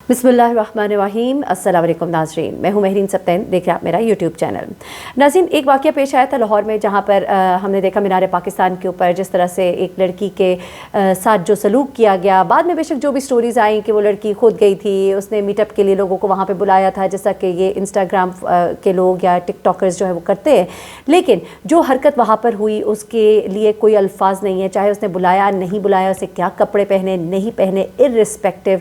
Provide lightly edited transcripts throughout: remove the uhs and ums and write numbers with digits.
बिस्मिल्लाहिर्रहमानिर्रहीम। अस्सलाम वालेकुम नाज़रीन, मैं हूँ महरीन सप्तैन, देख रहे हैं आप मेरा यूट्यूब चैनल। नाज़रीन, एक वाक़या पेश आया था लाहौर में, जहाँ पर हमने देखा मीनार पाकिस्तान के ऊपर जिस तरह से एक लड़की के साथ जो सलूक किया गया। बाद में बेशक जो भी स्टोरीज़ आई कि वो लड़की खुद गई थी, उसने मीटअप के लिए लोगों को वहाँ पर बुलाया था, जैसा कि ये इंस्टाग्राम के लोग या टिकटॉकर्स जो है वो करते हैं। लेकिन जो हरकत वहाँ पर हुई उसके लिए कोई अल्फाज नहीं है, चाहे उसने बुलाया नहीं बुलाया, उसे क्या कपड़े पहने नहीं पहने, इर्रिस्पेक्टिव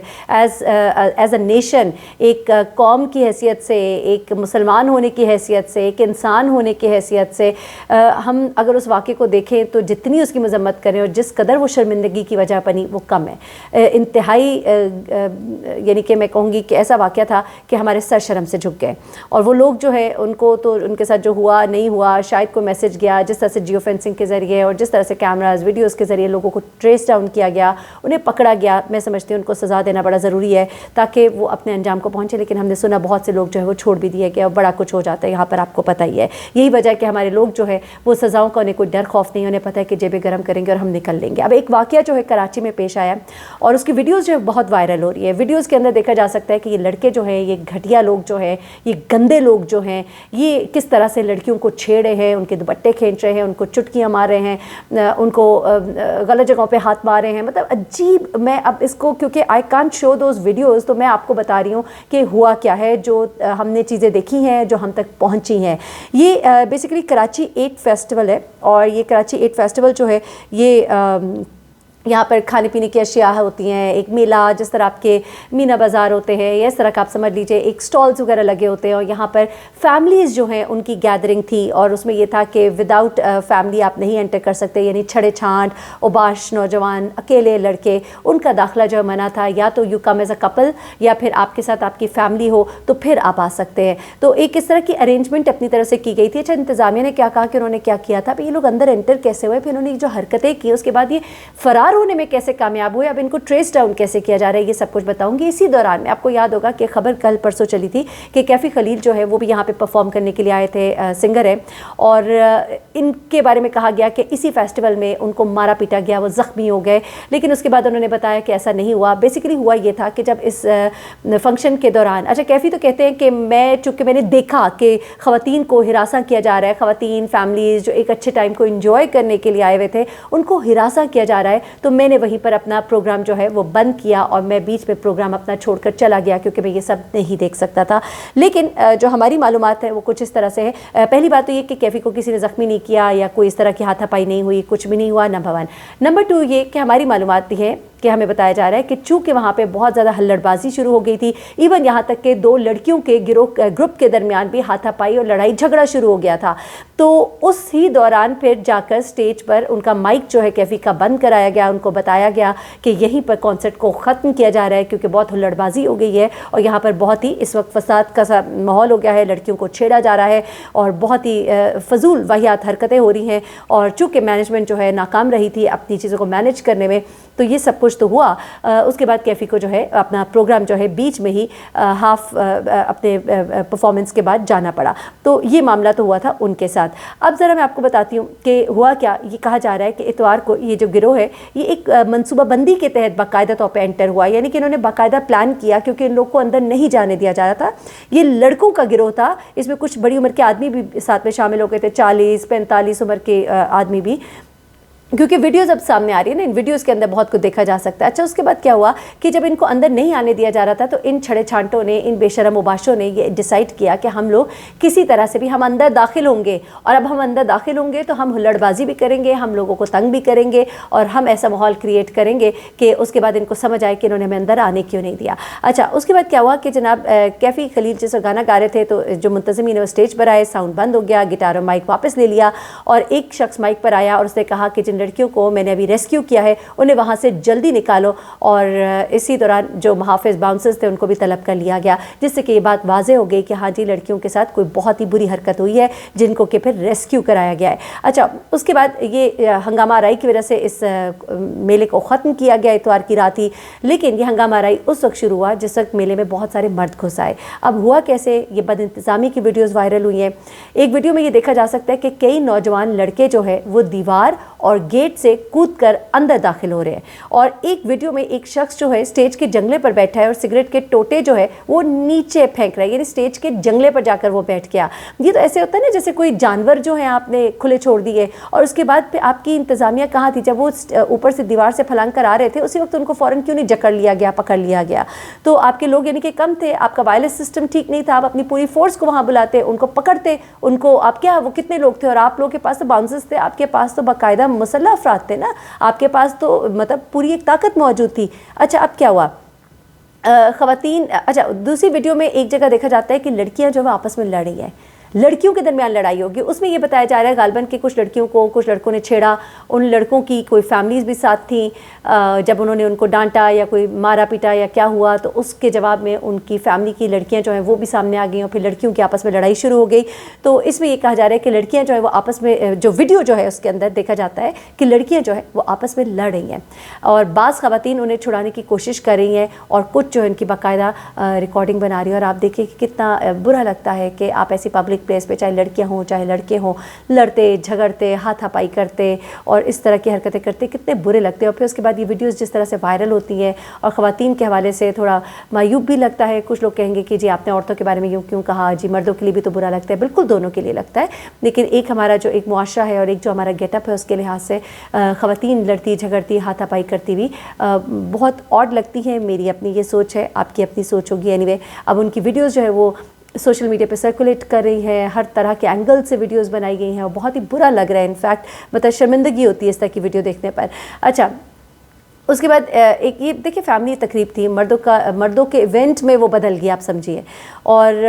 एज अ नेशन, एक कौम की हैसियत से, एक मुसलमान होने की हैसियत से, एक इंसान होने की हैसियत से हम अगर उस वाक़े को देखें तो जितनी उसकी मजम्मत करें और जिस कदर वो शर्मिंदगी की वजह बनी वो कम है। इंतहाई यानी कि मैं कहूँगी कि ऐसा वाक़या था कि हमारे सर शर्म से झुक गए। और वो लोग जो है उनको तो उनके साथ जो हुआ नहीं हुआ, शायद कोई मैसेज गया, जिस तरह से जियो फेंसिंग के ज़रिए और जिस तरह से कैमराज वीडियोज़ के ज़रिए लोगों को ट्रेस डाउन किया गया, उन्हें पकड़ा गया, मैं समझती हूँ उनको सज़ा देना बड़ा ज़रूरी है ताकि वो अपने अंजाम को पहुँचे। लेकिन हमने सुना बहुत से लोग जो है वो छोड़ भी दिए गए और बड़ा कुछ हो जाता है यहाँ पर, आपको पता ही है। यही वजह है कि हमारे लोग जो है वो सज़ाओं का उन्हें कोई डर खौफ नहीं, उन्हें पता है कि जेबें गर्म करेंगे और हम निकल लेंगे। अब एक वाक़या जो है कराची में पेश आया और उसकी वीडियोज़ जो है बहुत वायरल हो रही है। वीडियोज़ के अंदर देखा जा सकता है कि ये लड़के जो हैं, ये घटिया लोग जो हैं, ये गंदे लोग जो हैं, ये किस तरह से लड़कियों को छेड़े हैं, उनके दुपट्टे खींच रहे हैं, उनको चुटकियाँ मार रहे हैं, उनको गलत जगहों पे हाथ मार रहे हैं। मतलब अजीब। मैं अब इसको क्योंकि I can't show those videos, तो मैं आपको बता रही हूँ कि हुआ क्या है, जो हमने चीज़ें देखी हैं, जो हम तक पहुँची हैं। ये बेसिकली कराची 8 फेस्टिवल है और ये कराची 8 फेस्टिवल जो है ये यहाँ पर खाने पीने की अशिया होती हैं, एक मेला जिस तरह आपके मीना बाज़ार होते हैं या इस तरह का आप समझ लीजिए, एक स्टॉल्स वगैरह लगे होते हैं। और यहाँ पर फैमिलीज़ जो हैं उनकी गैदरिंग थी और उसमें ये था कि विदाउट फैमिली आप नहीं एंटर कर सकते, यानी छड़े छांट, उबाश नौजवान, अकेले लड़के, उनका दाखिला जो मना था। या तो you come as a couple या फिर आपके साथ आपकी फैमिली हो तो फिर आप आ सकते हैं। तो एक इस तरह की अरेंजमेंट अपनी तरफ से की गई थी। अच्छा, इंतज़ामिया ने क्या कहा कि उन्होंने क्या किया था, ये लोग अंदर एंटर कैसे हुए, फिर उन्होंने जो हरकतें की उसके बाद ये फ़रार होने में कैसे कामयाब हुए, अब इनको ट्रेस डाउन कैसे किया जा रहा है, ये सब कुछ बताऊंगी। इसी दौरान में आपको याद होगा कि खबर कल परसों चली थी कि कैफ़ी खलील जो है वो भी यहाँ पे परफॉर्म करने के लिए आए थे, सिंगर है, और इनके बारे में कहा गया कि इसी फेस्टिवल में उनको मारा पीटा गया, वो ज़ख्मी हो गए। लेकिन उसके बाद उन्होंने बताया कि ऐसा नहीं हुआ। बेसिकली हुआ ये था कि जब इस फंक्शन के दौरान, अच्छा कैफ़ी तो कहते हैं कि चूँकि मैंने देखा कि ख़वातीन को हिरासा किया जा रहा है, ख़वातीन फैमिलीज़ जो एक अच्छे टाइम को इंजॉय करने के लिए आए हुए थे उनको हिरासा किया जा रहा है, तो मैंने वहीं पर अपना प्रोग्राम जो है वो बंद किया और मैं बीच में प्रोग्राम अपना छोड़कर चला गया क्योंकि मैं ये सब नहीं देख सकता था। लेकिन जो हमारी मालूमात है वो कुछ इस तरह से है। पहली बात तो ये कि कैफ़ी को किसी ने ज़ख्मी नहीं किया या कोई इस तरह की हाथापाई नहीं हुई, कुछ भी नहीं हुआ, नंबर 1। नंबर 2 ये कि हमारी मालूमात है कि हमें बताया जा रहा है कि चूँकि वहाँ पे बहुत ज़्यादा हल्लड़बाजी शुरू हो गई थी, इवन यहाँ तक कि 2 लड़कियों के ग्रुप के दरमियान भी हाथापाई और लड़ाई झगड़ा शुरू हो गया था। तो उस ही दौरान फिर जाकर स्टेज पर उनका माइक जो है कैफ़ी का बंद कराया गया, उनको बताया गया कि यहीं पर कॉन्सर्ट को ख़त्म किया जा रहा है क्योंकि बहुत हुल्लड़बाजी हो गई है और यहाँ पर बहुत ही इस वक्त फसाद का सा माहौल हो गया है, लड़कियों को छेड़ा जा रहा है और बहुत ही फजूल वाहियात हरकतें हो रही हैं। और चूँकि मैनेजमेंट जो है नाकाम रही थी अपनी चीज़ों को मैनेज करने में, तो ये सब कुछ तो हुआ। उसके बाद कैफ़ी को जो है अपना प्रोग्राम जो है बीच में ही हाफ अपने परफॉर्मेंस के बाद जाना पड़ा। तो ये मामला तो हुआ था उनके साथ। अब ज़रा मैं आपको बताती हूँ कि हुआ क्या। ये कहा जा रहा है कि इतवार को ये जो गिरोह है ये एक मनसूबाबंदी के तहत बाकायदा तौर पर एंटर हुआ, यानी कि इन्होंने बाकायदा प्लान किया क्योंकि इन लोग को अंदर नहीं जाने दिया जा रहा था। ये लड़कों का गिरोह था, इसमें कुछ बड़ी उम्र के आदमी भी साथ में शामिल हो गए थे, 40-45 उम्र के आदमी भी, क्योंकि वीडियोज़ अब सामने आ रही है ना, इन वीडियोज़ के अंदर बहुत कुछ देखा जा सकता है। अच्छा, उसके बाद क्या हुआ कि जब इनको अंदर नहीं आने दिया जा रहा था तो इन छड़े छांटों ने, इन बेशरम उबाशों ने ये डिसाइड किया कि हम लोग किसी तरह से भी हम अंदर दाखिल होंगे, और अब हम अंदर दाखिल होंगे तो हम हुल्लड़बाजी भी करेंगे, हम लोगों को तंग भी करेंगे और हम ऐसा माहौल क्रिएट करेंगे कि उसके बाद इनको समझ आए कि इन्होंने हमें अंदर आने क्यों नहीं दिया। अच्छा, उसके बाद क्या हुआ कि जनाब कैफ़ी खलील जिस गाना गा रहे थे तो जो मुंतज़मीन वो स्टेज पर आए, साउंड बंद हो गया, गिटार और माइक वापस ले लिया और एक शख्स माइक पर आया और उसने कहा कि जिन लड़कियों को मैंने अभी रेस्क्यू किया है उन्हें वहाँ से जल्दी निकालो। और इसी दौरान जो मुहाफ़िज़ बाउंसर्स थे उनको भी तलब कर लिया गया, जिससे कि ये बात वाज़े हो गई कि हाँ जी, लड़कियों के साथ कोई बहुत ही बुरी हरकत हुई है जिनको कि फिर रेस्क्यू कराया गया है। अच्छा, उसके बाद ये हंगामा आराई की वजह से इस मेले को ख़त्म किया गया इतवार की रात ही। लेकिन ये हंगामा आराई उस वक्त शुरू हुआ जिस वक्त मेले में बहुत सारे मर्द घुस आए। अब हुआ कैसे, ये बदइंतज़ामी की वीडियोज़ वायरल हुई हैं। एक वीडियो में ये देखा जा सकता है कि कई नौजवान लड़के जो है वो दीवार اور गेट से कूदकर अंदर दाखिल हो रहे हैं। और एक वीडियो में एक शख्स जो है स्टेज के जंगले पर बैठा है और सिगरेट के टोटे जो है वो नीचे फेंक रहा है, यानी स्टेज के जंगले पर जाकर वो बैठ गया। ये तो ऐसे होता है ना जैसे कोई जानवर जो है आपने खुले छोड़ दिए, और उसके बाद फिर आपकी इंतज़ामिया कहाँ थी? जब वो ऊपर से दीवार से फलांग कर आ रहे थे उसी वक्त उनको फ़ौरन क्यों नहीं जकड़ लिया गया, पकड़ लिया गया? तो आपके लोग यानी कि कम थे, आपका वायरलेस सिस्टम ठीक नहीं था, आप अपनी पूरी फोर्स को वहाँ बुलाते, उनको पकड़ते, उनको आप क्या, वो कितने लोग थे? और आप लोगों के पास तो बाउंसर्स थे, आपके पास तो बाकायदा मुसल्लह अफराद थे ना, आपके पास तो मतलब पूरी एक ताकत मौजूद थी। अच्छा, अब क्या हुआ? ख़वातीन, अच्छा दूसरी वीडियो में एक जगह देखा जाता है कि लड़कियां जो है आपस में लड़ रही हैं, लड़कियों के दरमियान लड़ाई होगी। उसमें ये बताया जा रहा है गालबन कि कुछ लड़कियों को कुछ लड़कों ने छेड़ा, उन लड़कों की कोई फैमिलीज़ भी साथ थी। जब उन्होंने उनको डांटा या कोई मारा पीटा या क्या हुआ तो उसके जवाब में उनकी फैमिली की लड़कियां जो हैं वो भी सामने आ गई और फिर लड़कियों की आपस में लड़ाई शुरू हो गई। तो इसमें ये कहा जा रहा है कि लड़कियां जो है वो आपस में, जो वीडियो जो है उसके अंदर देखा जाता है कि लड़कियाँ जो है वो आपस में लड़ रही हैं और बाज़ ख़वातीन उन्हें छुड़ाने की कोशिश कर रही हैं और कुछ जो है उनकी बाकायदा रिकॉर्डिंग बना रही है। और आप देखिए कि कितना बुरा लगता है कि आप ऐसी पब्लिक प्लेस पे, चाहे लड़कियां हों चाहे लड़के हों, लड़ते झगड़ते हाथापाई करते और इस तरह की हरकतें करते, कितने बुरे लगते हैं। और फिर उसके बाद ये वीडियोस जिस तरह से वायरल होती हैं और ख़वातीन के हवाले से थोड़ा मायूब भी लगता है। कुछ लोग कहेंगे कि जी आपने औरतों के बारे में यूँ क्यों कहा, जी मर्दों के लिए भी तो बुरा लगता है। बिल्कुल दोनों के लिए लगता है, लेकिन एक हमारा जो एक मुआशरा है और एक जो हमारा गेटअप है उसके लिहाज से ख़वातीन लड़ती झगड़ती हाथापाई करती भी बहुत ऑड लगती हैं। मेरी अपनी ये सोच है, आपकी अपनी सोच होगी। एनीवे, अब उनकी वीडियोज़ जो है वो सोशल मीडिया पे सर्कुलेट कर रही है, हर तरह के एंगल से वीडियोस बनाई गई हैं और बहुत ही बुरा लग रहा है। इनफैक्ट मतलब शर्मिंदगी होती है इस तरह की वीडियो देखने पर। अच्छा, उसके बाद एक ये देखिए फैमिली तकरीब थी, मर्दों के इवेंट में वो बदल गया, आप समझिए। और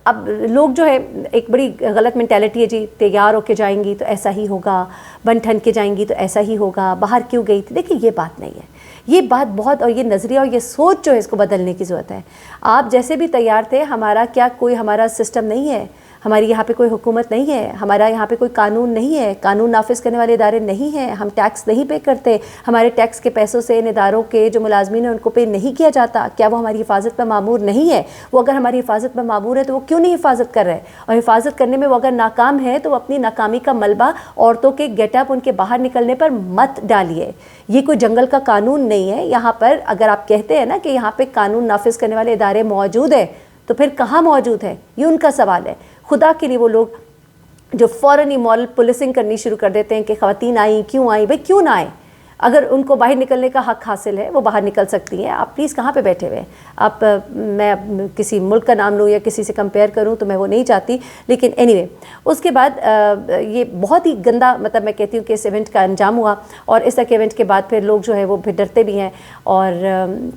अब लोग जो है, एक बड़ी गलत मेंटालिटी है जी, तैयार होके जाएंगी तो ऐसा ही होगा, बन ठन के जाएंगी तो ऐसा ही होगा, बाहर क्यों गई थी? देखिए ये बात नहीं है, ये बात बहुत, और ये नज़रिया और ये सोच जो है इसको बदलने की ज़रूरत है। आप जैसे भी तैयार थे, हमारा क्या कोई हमारा सिस्टम नहीं है, हमारी यहाँ पे कोई हुकूमत नहीं है, हमारा यहाँ पे कोई कानून नहीं है, कानून नाफिज करने वाले इदारे नहीं हैं, हम टैक्स नहीं पे करते, हमारे टैक्स के पैसों से इन इदारों के जो मुलाजमीन हैं उनको पे नहीं किया जाता। क्या वो हमारी हिफाजत पर मामूर नहीं है? वो अगर हमारी हिफाजत पर मामूर है तो वो क्यों नहीं हिफाजत कर रहे हैं? और हिफाजत करने में वो अगर नाकाम है तो वो अपनी नाकामी का मलबा औरतों के गेटअप, उनके बाहर निकलने पर मत डालिए। ये कोई जंगल का कानून नहीं है। यहाँ पर अगर आप कहते हैं ना कि यहाँ पे कानून नाफिज करने वाले इदारे मौजूद है तो फिर कहाँ मौजूद है, ये उनका सवाल है। खुदा के लिए वो लोग जो फ़ौरन ही मॉरल पुलिसिंग करनी शुरू कर देते हैं कि ख़वातीन आई क्यों आई, भाई क्यों ना आए? अगर उनको बाहर निकलने का हक़ हासिल है वो बाहर निकल सकती हैं। आप प्लीज़ कहाँ पे बैठे हुए हैं आप? मैं किसी मुल्क का नाम लूँ या किसी से कंपेयर करूँ तो मैं वो नहीं चाहती, लेकिन एनीवे उसके बाद ये बहुत ही गंदा, मतलब मैं कहती हूँ कि इस इवेंट का अंजाम हुआ। और इस तरह के इवेंट के बाद फिर लोग जो है वो फिर डरते भी हैं और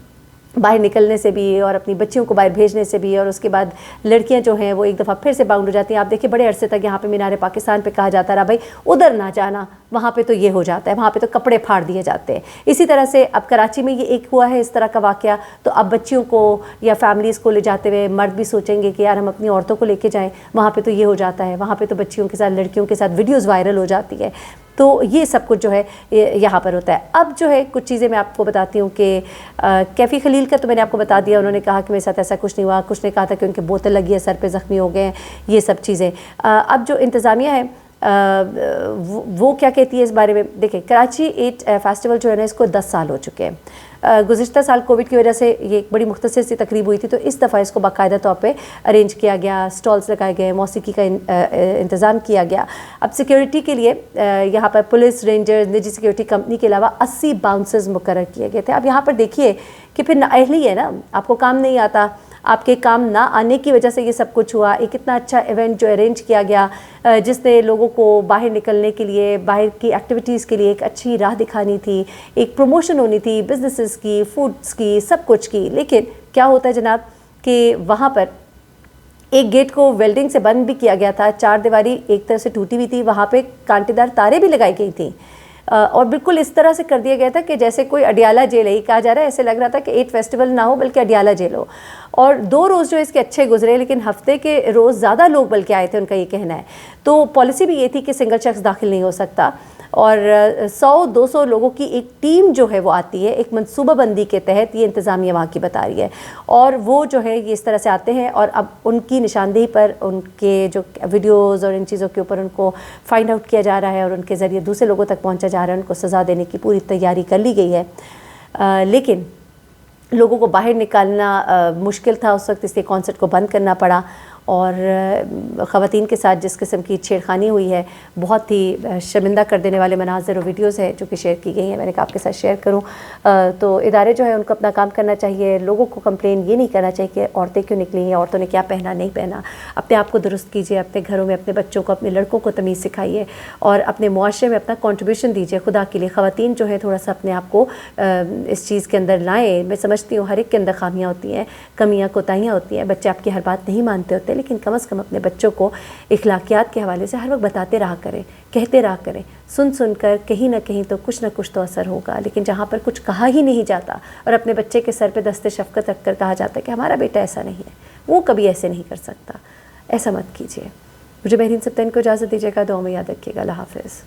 बाहर निकलने से भी और अपनी बच्चियों को बाहर भेजने से भी। और उसके बाद लड़कियां जो हैं वो एक दफ़ा फिर से बाउंड हो जाती हैं। आप देखिए बड़े अरसे तक यहाँ पे मीनार पाकिस्तान पे कहा जाता रहा भाई उधर ना जाना, वहाँ पे तो ये हो जाता है, वहाँ पे तो कपड़े फाड़ दिए जाते हैं। इसी तरह से अब कराची में ये एक हुआ है इस तरह का वाक़या, तो अब बच्चियों को या फैमिलीज़ को ले जाते हुए मर्द भी सोचेंगे कि यार हम अपनी औरतों को लेके जाएँ, वहाँ पे तो ये हो जाता है, वहाँ पे तो बच्चियों के साथ लड़कियों के साथ वीडियोज़ वायरल हो जाती है। तो ये सब कुछ जो है यहाँ पर होता है। अब जो है कुछ चीज़ें मैं आपको बताती हूँ कि कैफ़ी खलील का तो मैंने आपको बता दिया, उन्होंने कहा कि मेरे साथ ऐसा कुछ नहीं हुआ। कुछ ने कहा था कि उनके बोतल लगी है, सर पे ज़ख्मी हो गए हैं, ये सब चीज़ें। अब जो इंतज़ामिया है वो क्या कहती है इस बारे में? देखिए कराची ईद फेस्टिवल जो है ना इसको 10 साल हो चुके हैं। गुज़िश्ता साल कोविड की वजह से ये एक बड़ी मुख्तसर सी तकरीब हुई थी, तो इस दफ़ा इसको बाकायदा तौर पे अरेंज किया गया, स्टॉल्स लगाए गए, मौसीकी का इंतज़ाम किया गया। अब सिक्योरिटी के लिए यहाँ पर पुलिस, रेंजर्स, निजी सिक्योरिटी कंपनी के अलावा 80 बाउंसर्स मुकर्रर किए गए थे। अब यहाँ पर देखिए कि फिर नाअहली है ना, आपको काम नहीं आता, आपके काम ना आने की वजह से ये सब कुछ हुआ। एक इतना अच्छा इवेंट जो अरेंज किया गया जिसने लोगों को बाहर निकलने के लिए, बाहर की एक्टिविटीज़ के लिए एक अच्छी राह दिखानी थी, एक प्रमोशन होनी थी बिजनेसेस की, फूड्स की, सब कुछ की। लेकिन क्या होता है जनाब कि वहाँ पर एक गेट को वेल्डिंग से बंद भी किया गया था, चार दीवारी एक तरफ से टूटी हुई थी, वहाँ पे कांटेदार तारें भी लगाई गई थी और बिल्कुल इस तरह से कर दिया गया था कि जैसे कोई अडियाला जेल है। कहा जा रहा है, ऐसे लग रहा था कि ईद फेस्टिवल ना हो बल्कि अडियाला जेल हो। और 2 रोज़ जो इसके अच्छे गुजरे, लेकिन हफ्ते के रोज़ ज़्यादा लोग बल्कि आए थे, उनका ये कहना है। तो पॉलिसी भी ये थी कि सिंगल शख्स दाखिल नहीं हो सकता। اور 100-200 لوگوں کی ایک ٹیم جو ہے وہ آتی ہے ایک منصوبہ بندی کے تحت، یہ انتظامیہ وہاں کی بتا رہی ہے، اور وہ جو ہے یہ اس طرح سے آتے ہیں اور اب ان کی نشاندہی پر ان کے جو ویڈیوز اور ان چیزوں کے اوپر ان کو فائنڈ آؤٹ کیا جا رہا ہے اور ان کے ذریعے دوسرے لوگوں تک پہنچا جا رہا ہے، ان کو سزا دینے کی پوری تیاری کر لی گئی ہے، لیکن لوگوں کو باہر نکالنا مشکل تھا اس وقت، اس لیے کانسرٹ کو بند کرنا پڑا، اور خواتین کے ساتھ جس قسم کی چھیڑخانی ہوئی ہے، بہت ہی شرمندہ کر دینے والے مناظر اور ویڈیوز ہیں جو کہ شیئر کی گئی ہیں، میں نے کہا آپ کے ساتھ شیئر کروں۔ تو ادارے جو ہے ان کو اپنا کام کرنا چاہیے، لوگوں کو کمپلین یہ نہیں کرنا چاہیے کہ عورتیں کیوں نکلی ہیں، عورتوں نے کیا پہنا نہیں پہنا، اپنے آپ کو درست کیجیے، اپنے گھروں میں اپنے بچوں کو، اپنے لڑکوں کو تمیز سکھائیے اور اپنے معاشرے میں اپنا کنٹریبیوشن دیجیے خدا کے لیے۔ خواتین جو ہے تھوڑا سا اپنے آپ کو اس چیز کے اندر لائیں۔ میں سمجھتی ہوں ہر ایک کے اندر خامیاں ہوتی ہیں، کمیاں کوتاہیاں ہوتی ہیں، بچے آپ کی ہر بات نہیں مانتے ہوتے، لیکن کم از کم اپنے بچوں کو اخلاقیات کے حوالے سے ہر وقت بتاتے رہا کریں، کہتے رہا کریں، سن کر کہیں نہ کہیں تو کچھ نہ کچھ تو اثر ہوگا۔ لیکن جہاں پر کچھ کہا ہی نہیں جاتا اور اپنے بچے کے سر پہ دست شفقت رکھ کر کہا جاتا ہے کہ ہمارا بیٹا ایسا نہیں ہے، وہ کبھی ایسے نہیں کر سکتا، ایسا مت کیجیے۔ مجھے مہرین سبطین کو اجازت دیجیے گا، دعاؤں میں یاد رکھیے گا۔ اللہ حافظ۔